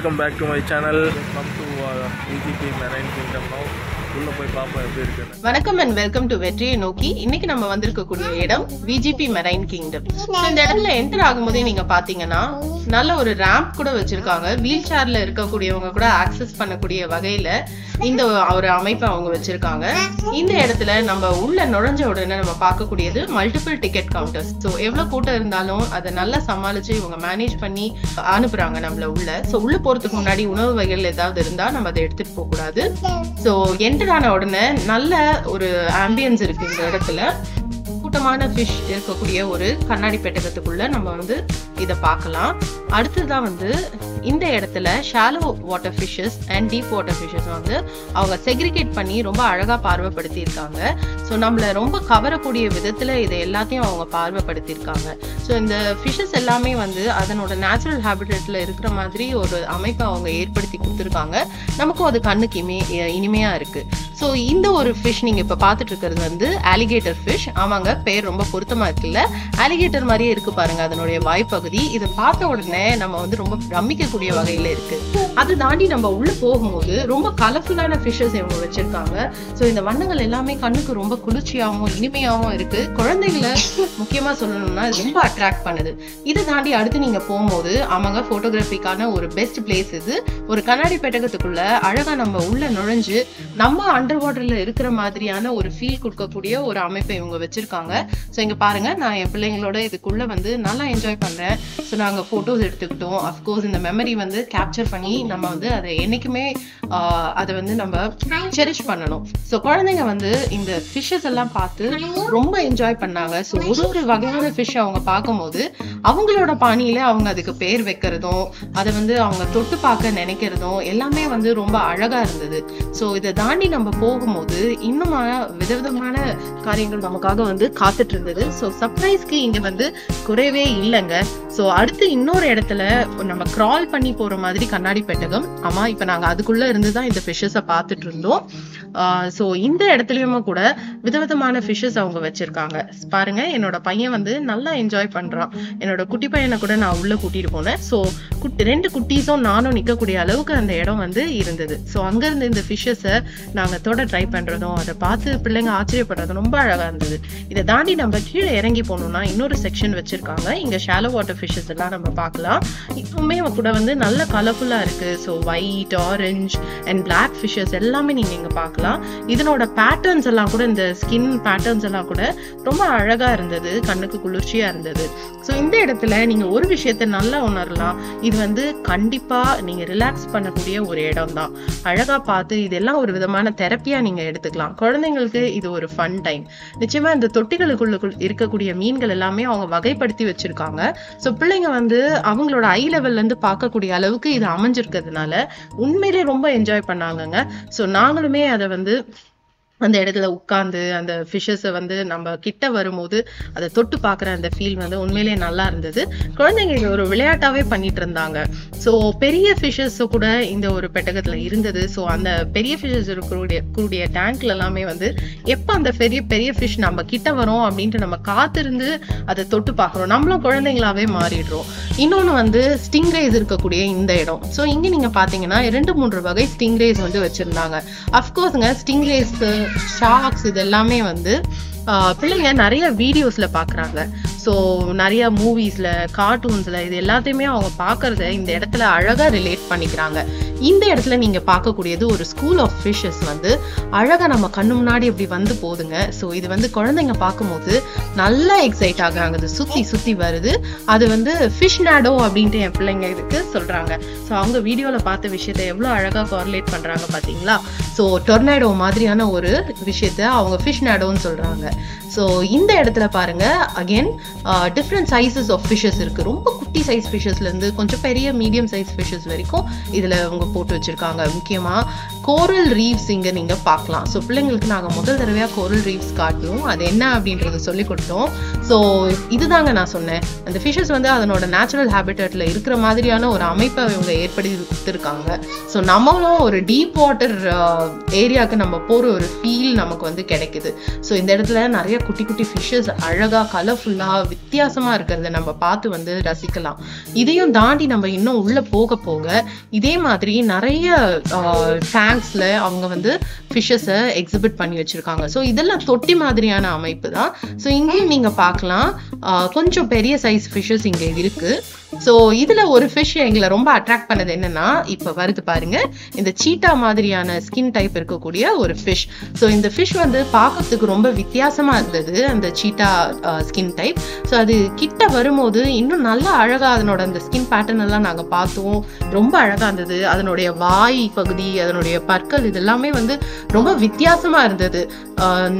welcome back to my channel. Come to VGP Marine Kingdom now. உள்ள போய் பாப்போம் எப்படி இருக்குன்னு. வணக்கம் and welcome to வெற்றியை நோக்கி. இன்னைக்கு நம்ம வந்திருக்கக்கூடிய இடம் VGP Marine Kingdom. இந்த இடத்துல என்டர் ஆகும்போதே நீங்க பாத்தீங்கன்னா நல்ல ஒரு ரேம்ப் கூட வச்சிருக்காங்க. வீல் சேர்ல இருக்கக்கூடியவங்க கூட ஆக்சஸ் பண்ணக்கூடிய வகையில இந்த ஒரு அமைப்பை அவங்க வச்சிருக்காங்க. இந்த இடத்துல நம்ம உள்ள நுழைஞ்ச உடனே நம்ம பார்க்கக்கூடியது மல்டிபிள் டிக்கெட் கவுண்டர்ஸ். ஸோ எவ்வளவு கூட்டம் இருந்தாலும் அதை நல்லா சமாளிச்சு இவங்க மேனேஜ் பண்ணி அனுப்புறாங்க நம்மள உள்ள. ஸோ உள்ள போறதுக்கு முன்னாடி உணவு வகைகள் ஏதாவது இருந்தா நம்ம அதை எடுத்துட்டு போக கூடாது. ஸோ என்டர் ஆன உடனே நல்ல ஒரு ஆம்பியன்ஸ் இருக்கு இந்த இடத்துல. கூட்டமான ஃபிஷ் இருக்கக்கூடிய ஒரு கண்ணாடி பெட்டகத்துக்குள்ள நம்ம வந்து இதை பார்க்கலாம். அடுத்ததான் வந்து இந்த இடத்துல shallow water fishes and deep water fishes வந்து அவங்க செக்ரிகேட் பண்ணி ரொம்ப அழகா பார்வைப்படுத்தி இருக்காங்க. ஸோ நம்மள ரொம்ப கவரக்கூடிய விதத்துல இதை எல்லாத்தையும் அவங்க பார்வைப்படுத்தி இருக்காங்க. ஸோ இந்த ஃபிஷஸ் எல்லாமே வந்து அதனோட நேச்சுரல் ஹேபிட்டட்ல இருக்கிற மாதிரி ஒரு அமைப்பை அவங்க ஏற்படுத்தி கொடுத்துருக்காங்க. நமக்கும் அது கண்ணுக்கு இனிமையா இருக்கு. ஸோ இந்த ஒரு ஃபிஷ் நீங்க இப்ப பார்த்துட்டு இருக்கிறது வந்து ஆலிகேட்டர் ஃபிஷ். ஆமாங்க, பேர் ரொம்ப பொருத்தமா இருக்குல்ல. ஆலிகேட்டர் மாதிரியே இருக்கு பாருங்க அதனுடைய வாய்ப்பகுதி. இதை பார்த்த உடனே நம்ம வந்து ரொம்ப பிரமிக்கக்கூடிய வகையில இருக்கு. அது தாண்டி நம்ம உள்ள போகும்போது ரொம்ப கலர்ஃபுல்லான ஃபிஷஸ் இவங்க வச்சிருக்காங்க. ஸோ இந்த வண்ணங்கள் எல்லாமே கண்ணுக்கு ரொம்ப குளிர்ச்சியாகவும் இனிமையாகவும் இருக்கு. குழந்தைகளை முக்கியமா சொல்லணும்னா ரொம்ப அட்ராக்ட் பண்ணுது. இதை தாண்டி அடுத்து நீங்க போகும்போது ஆமாங்க, போட்டோகிராஃபிக்கான ஒரு பெஸ்ட் பிளேஸ் இது. ஒரு கண்ணாடி பெட்டகத்துக்குள்ள அழகா நம்ம உள்ள நுழைஞ்சு நம்ம அண்டர் வாட்டர்ல இருக்கிற மாதிரியான ஒரு ஃபீல் கொடுக்கக்கூடிய ஒரு அமைப்பை இவங்க வச்சிருக்காங்க. ஸோ இங்க பாருங்க, நான் என் பிள்ளைங்களோட இதுக்குள்ள வந்து நல்லா என்ஜாய் பண்றேன். ஸோ நாங்க போட்டோஸ் எடுத்துக்கிட்டோம். அஃப்கோர்ஸ் இந்த மெமரி வந்து கேப்சர் பண்ணி நம்ம வந்து அதை என்னைக்குமே அதை வந்து நம்ம செரிஷ் பண்ணணும். ஸோ குழந்தைங்க வந்து இந்த ஃபிஷஸ் எல்லாம் பார்த்து ரொம்ப என்ஜாய் பண்ணாங்க. ஸோ ஒரு வகையான ஃபிஷ் அவங்க பார்க்கும்போது அவங்களோட பாணியில அவங்க அதுக்கு பேர் வைக்கிறதும் அதை வந்து அவங்க தொட்டு பார்க்க நினைக்கிறதும் எல்லாமே வந்து ரொம்ப அழகா இருந்தது. ஸோ இதை தாண்டி நம்ம போகும்போது இன்னும் விதவிதமான காரியங்கள் நமக்காக வந்து காத்துட்டு இருந்தது. ஸோ சர்ப்ரைஸ்க்கு இங்க வந்து குறைவே இல்லைங்க. ஸோ அடுத்து இன்னொரு இடத்துல நம்ம கிரால் பண்ணி போற மாதிரி கண்ணாடி பெட்டகம். ஆமா, இப்ப நாங்க அதுக்குள்ள இருந்துதான் இந்த ஃபிஷஸை பார்த்துட்டு இருந்தோம். ஸோ இந்த இடத்துலயுமே கூட விதவிதமான ஃபிஷஸ் அவங்க வச்சிருக்காங்க. பாருங்க, என்னோட பையன் வந்து நல்லா என்ஜாய் பண்றான். என்னோட குட்டி பையனை கூட நான் உள்ள கூட்டிட்டு போனேன். ஸோ ரெண்டு குட்டீஸும் நானும் நிக்கக்கூடிய அளவுக்கு அந்த இடம் வந்து இருந்தது. ஸோ அங்க இருந்து இந்த ஃபிஷஸை நாங்க தொட ட்ரை பண்றதும் அதை பார்த்து பிள்ளைங்க ஆச்சரியப்படுறதும் ரொம்ப அழகா இருந்தது. இதை தாண்டி நம்ம கீழே இறங்கி போனோம்னா இன்னொரு செக்ஷன் வச்சிருக்காங்க. இங்க ஷாலோ வாட்டர் ஃபிஷஸ் எல்லாம் நம்ம பார்க்கலாம். இப்பவுமே கூட வந்து நல்ல கலர்ஃபுல்லா இருக்கு. So white, orange and black fishes எல்லாமே நீங்க இங்க பார்க்கலாம். இதனோட பேட்டர்ன்ஸ் எல்லாம் கூட, இந்த ஸ்கின் பேட்டர்ன்ஸ் எல்லாம் கூட ரொம்ப அழகா இருந்தது, கண்ணுக்கு குளிர்ச்சியா இருந்தது. ஸோ இந்த இடத்துல நீங்க ஒரு விஷயத்த நல்லா உணரலாம். இது வந்து கண்டிப்பா நீங்க ரிலாக்ஸ் பண்ணக்கூடிய ஒரு இடம் தான். அழகா பார்த்து இதெல்லாம் ஒரு விதமான தெரப்பியா நீங்க எடுத்துக்கலாம். குழந்தைங்களுக்கு இது ஒரு ஃபன் டைம். நிச்சயமா இந்த தொட்டிகளுக்குள்ள இருக்கக்கூடிய மீன்கள் எல்லாமே அவங்க வகைப்படுத்தி வச்சிருக்காங்க. ஸோ பிள்ளைங்க வந்து அவங்களோட ஐ லெவல்ல இருந்து பார்க்கக்கூடிய அளவுக்கு இது அமைஞ்சிருக்கிறதுனால உண்மையிலே ரொம்ப என்ஜாய் பண்ணாங்கங்க. ஸோ நாங்களுமே அதை வந்து அந்த இடத்துல உட்கார்ந்து அந்த ஃபிஷஸை வந்து நம்ம கிட்ட வரும்போது அதை தொட்டு பார்க்குற அந்த ஃபீல் வந்து உண்மையிலேயே நல்லா இருந்தது. குழந்தைங்க இது ஒரு விளையாட்டாவே பண்ணிட்டு இருந்தாங்க. ஸோ பெரிய ஃபிஷஸ் கூட இந்த ஒரு பெட்டகத்துல இருந்தது. ஸோ அந்த பெரிய ஃபிஷஸ் இருக்கக்கூடிய டேங்க்ல எல்லாமே வந்து எப்போ அந்த பெரிய ஃபிஷ் நம்ம கிட்ட வரும் அப்படின்ட்டு நம்ம காத்திருந்து அதை தொட்டு பார்க்குறோம். நம்மளும் குழந்தைங்களாவே மாறிடுறோம். இன்னொன்று வந்து ஸ்டிங்ரேஸ் இருக்கக்கூடிய இந்த இடம். ஸோ இங்க நீங்க பாத்தீங்கன்னா 2-3 வகை ஸ்டிங்ரேஸ் வந்து வச்சிருந்தாங்க. அஃப்கோர்ஸ்ங்க, ஸ்டிங்ரேஸ், ஷார்க்ஸ் இது எல்லாமே வந்து பிள்ளைங்க நிறைய வீடியோஸ்ல பாக்குறாங்க. ஸோ நிறைய மூவிஸ்ல, கார்ட்டூன்ஸ்ல இது எல்லாத்தையுமே அவங்க பாக்குறத இந்த இடத்துல அழகா ரிலேட் பண்ணிக்கிறாங்க. இந்த இடத்துல நீங்க பார்க்கக்கூடியது ஒரு ஸ்கூல் ஆஃப் ஃபிஷஸ் வந்து அழகா நம்ம கண்ணு முன்னாடி இப்படி வந்து போதுங்க. ஸோ இது வந்து குழந்தைங்க பார்க்கும்போது நல்லா எக்ஸைட் ஆகுறாங்க. அது சுத்தி சுத்தி வருது. அது வந்து ஃபிஷ் நாடோ அப்படின்ட்டு என் பிள்ளைங்க இதுக்கு சொல்றாங்க. ஸோ அவங்க வீடியோல பார்த்த விஷயத்த எவ்வளவு அழகா கார்லேட் பண்றாங்க பாத்தீங்களா. ஸோ டொர்னேடோ மாதிரியான ஒரு விஷயத்த அவங்க ஃபிஷ் நாடோன்னு சொல்றாங்க. ஸோ இந்த இடத்துல பாருங்க, again different sizes of fishes இருக்கு. ரொம்ப குட்டி சைஸ் ஃபிஷஸ்ல இருந்து கொஞ்சம் பெரிய மீடியம் சைஸ் ஃபிஷஸ் வரைக்கும் இதுல அவங்க போட்டு வச்சிருக்காங்க. முக்கியமா கோரல் ரீவ்ஸ் இங்க நீங்க பார்க்கலாம். ஸோ பிள்ளைங்களுக்கு நாங்க முதல் தடவையா கோரல் ரீவ்ஸ் காட்டணும், அது என்ன அப்படின்றத சொல்லி கொடுத்தோம். ஸோ இதுதாங்க நான் சொன்னேன், அந்த ஃபிஷஸ் வந்து அதனோட நேச்சுரல் ஹேபிட்டட்ல இருக்கிற மாதிரியான ஒரு அமைப்பை இவங்க ஏற்படுத்தி கொடுத்துருக்காங்க. ஸோ நம்மளும் ஒரு டீப் வாட்டர் ஏரியாவுக்கு நம்ம போற ஒரு ஃபீல் நமக்கு வந்து கிடைக்குது. ஸோ இந்த இடத்துல நிறைய குட்டி குட்டி ஃபிஷஸ் அழகா கலர்ஃபுல்லா வித்தியாசமா இருக்கிறத நம்ம பார்த்து வந்து ரசிக்கலாம். பார்க்கலாம். இதையும் தாண்டி நம்ம இன்னும் உள்ள போக போக இதே மாதிரி நிறைய டேங்க்ஸ்ல அவங்க வந்து ஃபிஷஸை எக்ஸிபிட் பண்ணி வச்சிருக்காங்க. ஸோ இதெல்லாம் தொட்டி மாதிரியான அமைப்பு தான். ஸோ இங்கேயும் நீங்க பார்க்கலாம் கொஞ்சம் பெரிய சைஸ் ஃபிஷஸ் இங்க இருக்கு. ஸோ இதுல ஒரு ஃபிஷ் எங்களை ரொம்ப அட்ராக்ட் பண்ணது என்னன்னா, இப்ப வருது பாருங்க, இந்த சீட்டா மாதிரியான ஸ்கின் டைப் இருக்கக்கூடிய ஒரு ஃபிஷ். ஸோ இந்த ஃபிஷ் வந்து பார்க்கறதுக்கு ரொம்ப வித்தியாசமா இருந்தது, அந்த சீட்டா ஸ்கின் டைப். ஸோ அது கிட்ட வரும்போது இன்னும் நல்லா அழகா அதனோட அந்த ஸ்கின் பேட்டர்ன் எல்லாம் நாங்க பார்த்தோம். ரொம்ப அழகா இருந்தது. அதனுடைய வாய் பகுதி, அதனுடைய பற்கள், இது எல்லாமே வந்து ரொம்ப வித்தியாசமா இருந்தது.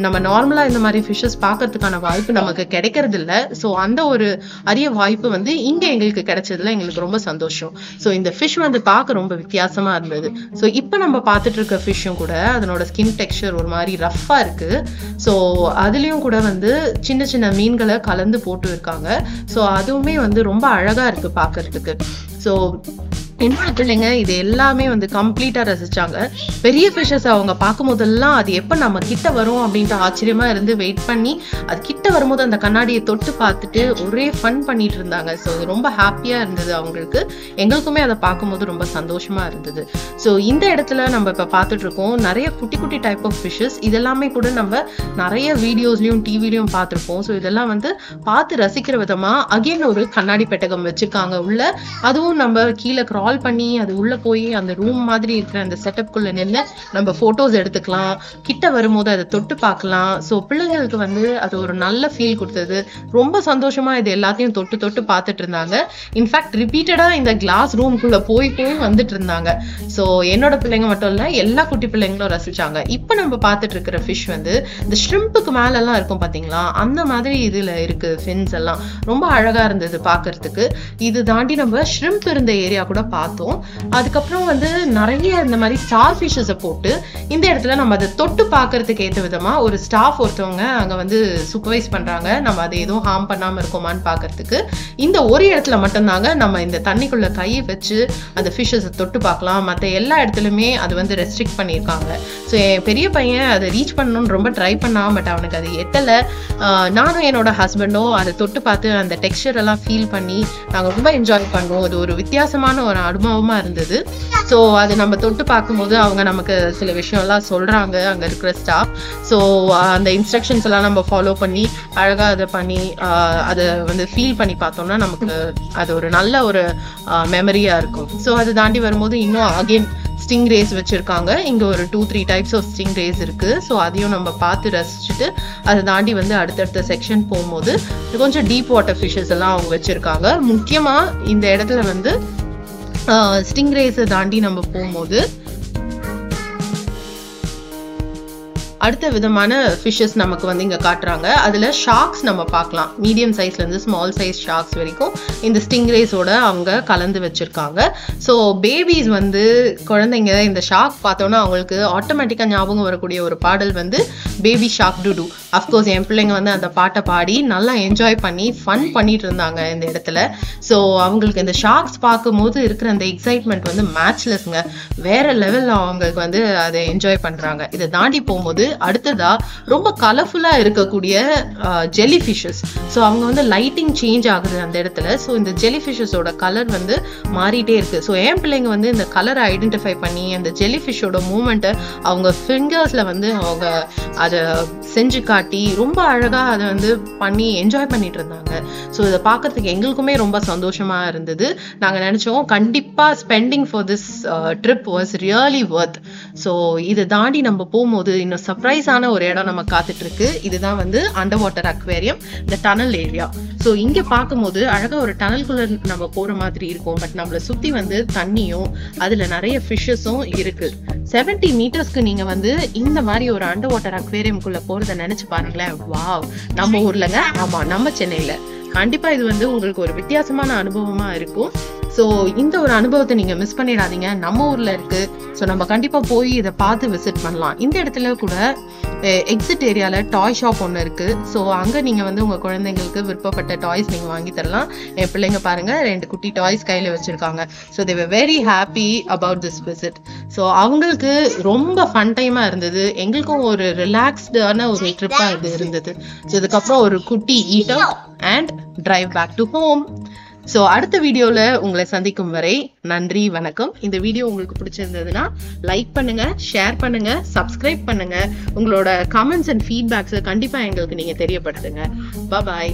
நம்ம நார்மலா இந்த மாதிரி ஃபிஷஸ் பார்க்கறதுக்கான வாய்ப்பு நமக்கு கிடைக்கிறது இல்லை. ஸோ அந்த ஒரு அரிய வாய்ப்பு வந்து இங்க எங்களுக்கு கிடைச்சதுல எங்களுக்கு ரொம்ப சந்தோஷம். ஸோ இந்த ஃபிஷ் வந்து பார்க்க ரொம்ப வித்தியாசமா இருந்தது. ஸோ இப்போ நம்ம பார்த்துட்டு இருக்க ஃபிஷ்ஷும் கூட அதனோட ஸ்கின் டெக்ஸ்சர் ஒரு மாதிரி ரஃப்பா இருக்கு. ஸோ அதுலயும் கூட வந்து சின்ன சின்ன மீன்களை கலந்து போட்டு இருக்காங்க. ஸோ அதுவுமே வந்து ரொம்ப அழகா இருக்கு பார்க்கறதுக்கு. ஸோ என்னோட பிள்ளைங்க இது எல்லாமே வந்து கம்ப்ளீட்டா ரசிச்சாங்க. பெரிய ஃபிஷஸ் அவங்க பார்க்கும் போதெல்லாம் அது எப்ப நம்ம கிட்ட வரும் அப்படின்ட்டு ஆச்சரியமா இருந்து வெயிட் பண்ணி அது கிட்ட வரும்போது அந்த கண்ணாடியை தொட்டு பார்த்துட்டு ஒரே ஃபன் பண்ணிட்டு இருந்தாங்க. ஸோ ரொம்ப ஹாப்பியா இருந்தது அவங்களுக்கு. எங்களுக்குமே அதை பார்க்கும்போது ரொம்ப சந்தோஷமா இருந்தது. ஸோ இந்த இடத்துல நம்ம இப்ப பார்த்துட்டு இருக்கோம் நிறைய குட்டி குட்டி டைப் ஆஃப் ஃபிஷஸ். இதெல்லாமே கூட நம்ம நிறைய வீடியோஸ்லயும் டிவிலையும் பார்த்துருப்போம். ஸோ இதெல்லாம் வந்து பார்த்து ரசிக்கிற விதமா அகைன் ஒரு கண்ணாடி பெட்டகம் வச்சிருக்காங்க உள்ள. அதுவும் நம்ம கீழே கிரால் பண்ணி அது உள்ள போய் அந்த ரூம் மாதிரி இருக்கிற அந்த செட்டப் குள்ள நின்று நம்ம போட்டோஸ் எடுத்துக்கலாம். கிட்ட வரும்போது அதை தொட்டு பார்க்கலாம். ஸோ பிள்ளைங்களுக்கு வந்து அது ஒரு நல்ல ஃபீல் கொடுத்தது. ரொம்ப சந்தோஷமா இது எல்லாத்தையும் தொட்டு தொட்டு பார்த்துட்டு இருந்தாங்க. இன்ஃபேக்ட் ரிப்பீட்டடா இந்த கிளாஸ் ரூம்குள்ள போய் வந்துட்டு இருந்தாங்க. ஸோ என்னோட பிள்ளைங்க மட்டும் இல்ல, எல்லா குட்டி பிள்ளைங்களும் ரசிச்சாங்க. இப்போ நம்ம பார்த்துட்டு இருக்கிற ஃபிஷ் வந்து இந்த ஷ்ரிம்புக்கு மேல எல்லாம் இருக்கும் பாத்தீங்களா, அந்த மாதிரி இதுல இருக்கு ஃபின்ஸ் எல்லாம். ரொம்ப அழகா இருந்தது பார்க்கறதுக்கு. இது தாண்டி நம்ம ஷ்ரிம்ப் இருந்த ஏரியா கூட பார்த்தோம். அதுக்கப்புறம் வந்து நிறைய இந்த மாதிரி ஸ்டார் ஃபிஷஸை போட்டு இந்த இடத்துல நம்ம அதை தொட்டு பார்க்கறதுக்கு ஏற்ற விதமா ஒரு ஸ்டாஃப் ஒருத்தவங்க அங்க வந்து சூப்பர்வைஸ் பண்றாங்க. நம்ம அதை எதுவும் ஹார்ம் பண்ணாம இருக்கோமான்னு பார்க்கறதுக்கு. இந்த ஒரு இடத்துல மட்டும்தாங்க நம்ம இந்த தண்ணிக்குள்ள கையை வச்சு அந்த ஃபிஷஸை தொட்டு பார்க்கலாம். மற்ற எல்லா இடத்துலயுமே அது வந்து ரெஸ்ட்ரிக்ட் பண்ணியிருக்காங்க. ஸோ என் பெரிய பையன் அதை ரீச் பண்ணணும்னு ரொம்ப ட்ரை பண்ணான். பட் அவனுக்கு அது எட்டலை. நானும் என்னோட ஹஸ்பண்டும் அதை தொட்டு பார்த்து அந்த டெக்ஸ்சர் எல்லாம் ஃபீல் பண்ணி நாங்கள் ரொம்ப என்ஜாய் பண்ணோம். அது ஒரு வித்தியாசமான ஒரு அனுபவமா இருந்தது. ஸோ அது நம்ம தொட்டு பார்க்கும்போது அவங்க நமக்கு சில விஷயம் எல்லாம் சொல்றாங்க அங்க இருக்கிற ஸ்டாஃப். ஸோ அந்த இன்ஸ்ட்ரக்ஷன்ஸ் எல்லாம் நம்ம ஃபாலோ பண்ணி அழகா அதை பண்ணி அதை வந்து ஃபீல் பண்ணி பார்த்தோம்னா நமக்கு அது ஒரு நல்ல ஒரு மெமரியா இருக்கும். ஸோ அது தாண்டி வரும்போது இன்னும் அகெயின் ஸ்டிங் ரேஸ் வச்சிருக்காங்க. இங்க ஒரு 2-3 டைப்ஸ் ஆஃப் ஸ்டிங் ரேஸ் இருக்கு. ஸோ அதையும் நம்ம பார்த்து ரசிச்சுட்டு அதை தாண்டி வந்து அடுத்தடுத்த செக்ஷன் போகும்போது கொஞ்சம் டீப் வாட்டர் ஃபிஷஸ் எல்லாம் அவங்க வச்சிருக்காங்க. முக்கியமா இந்த இடத்துல வந்து ஸ்டிங் ரேஸை தாண்டி நம்ம போகும்போது அடுத்த விதமான ஃபிஷஸ் நமக்கு வந்து இங்க காட்டுறாங்க. அதுல ஷார்க்ஸ் நம்ம பார்க்கலாம். மீடியம் சைஸ்ல இருந்து ஸ்மால் சைஸ் ஷார்க்ஸ் வரைக்கும் இந்த ஸ்டிங் ரேஸோட அவங்க கலந்து வச்சிருக்காங்க. ஸோ பேபிஸ் வந்து குழந்தைங்க இந்த ஷார்க் பார்த்தோன்னா அவங்களுக்கு ஆட்டோமேட்டிக்கா ஞாபகம் வரக்கூடிய ஒரு பாடல் வந்து பேபி ஷார்க் டுடு. அஃப்கோர்ஸ் என் பிள்ளைங்க வந்து அந்த பாட்டை பாடி நல்லா என்ஜாய் பண்ணி ஃபன் பண்ணிட்டு இருந்தாங்க இந்த இடத்துல. ஸோ அவங்களுக்கு இந்த ஷார்க்ஸ் பார்க்கும்போது இருக்கிற அந்த எக்ஸைட்மெண்ட் வந்து மேட்ச்லெஸ்ங்க. வேற லெவல் அவங்களுக்கு வந்து அதை என்ஜாய் பண்றாங்க. இதை தாண்டி போகும்போது அடுத்ததா ரொம்ப கலர்ஃபுல்லா இருக்கக்கூடிய ஜெல்லி ஃபிஷஸ். ஸோ அவங்க வந்து லைட்டிங் சேஞ்ச் ஆகுது அந்த இடத்துல. ஸோ இந்த ஜெல்லி ஃபிஷஸோட கலர் வந்து மாறிட்டே இருக்கு. ஸோ என் பிள்ளைங்க வந்து இந்த கலரை ஐடென்டிஃபை பண்ணி அந்த ஜெல்லி ஃபிஷோட மூமெண்ட்டை அவங்க ஃபிங்கர்ஸ்ல வந்து அவங்க அதை செஞ்சு காட்டி ரொம்ப அழகா அதை வந்து பண்ணி என்ஜாய் பண்ணிட்டு இருந்தாங்க. ஸோ இதை பார்க்கறதுக்கு எங்களுக்குமே ரொம்ப சந்தோஷமா இருந்தது. நாங்கள் நினைச்சோம் கண்டிப்பா spending for this trip was really worth. So இதை தாண்டி நம்ம போகும்போது இன்னும் சர்ப்ரைஸான ஒரு இடம் நம்ம காத்துட்டு இருக்கு. இதுதான் வந்து அண்டர் வாட்டர் அக்வேரியம், இந்த டனல் ஏரியா. ஸோ இங்க பார்க்கும்போது அழகா ஒரு டனல்குள்ள நம்ம போற மாதிரி இருக்கும். பட் நம்மளை சுத்தி வந்து தண்ணியும் அதுல நிறைய ஃபிஷஸும் இருக்கு. 70 மீட்டர்ஸ்க்கு நீங்க வந்து இந்த மாதிரி ஒரு அண்டர் வாட்டர் அக்வேரியம்குள்ள போறதை நினைச்சு பாருங்களேன். வாவ், நம்ம ஊர்லங்க, ஆமா நம்ம சென்னையில. கண்டிப்பா இது வந்து உங்களுக்கு ஒரு வித்தியாசமான அனுபவமா இருக்கும். ஸோ இந்த ஒரு அனுபவத்தை நீங்க மிஸ் பண்ணிடாதீங்க. நம்ம ஊர்ல இருக்கு. ஸோ நம்ம கண்டிப்பா போய் இதை பார்த்து விசிட் பண்ணலாம். இந்த இடத்துல கூட எக்ஸிட் ஏரியால டாய் ஷாப் ஒன்று இருக்கு. ஸோ அங்க நீங்க வந்து உங்க குழந்தைங்களுக்கு விருப்பப்பட்ட டாய்ஸ் நீங்க வாங்கி தரலாம். என் பிள்ளைங்க பாருங்க 2 குட்டி டாய்ஸ் கையில வச்சிருக்காங்க. So they were very happy about this visit. So அவங்களுக்கு ரொம்ப ஃபன் டைமா இருந்தது. எங்களுக்கும் ஒரு ரிலாக்ஸ்டான ஒரு ட்ரிப்பா இது இருந்தது. ஸோ இதுக்கப்புறம் ஒரு குட்டி eat out and drive back to home. So அடுத்த வீடியோல உங்களை சந்திக்கும் வரை நன்றி, வணக்கம். இந்த வீடியோ உங்களுக்கு பிடிச்சிருந்ததுன்னா லைக் பண்ணுங்க, ஷேர் பண்ணுங்க, சப்ஸ்கிரைப் பண்ணுங்க. உங்களோட கமெண்ட்ஸ் அண்ட் ஃபீட்பேக்ஸை கண்டிப்பா எங்களுக்கு நீங்க தெரியப்படுத்துங்க. பாய்.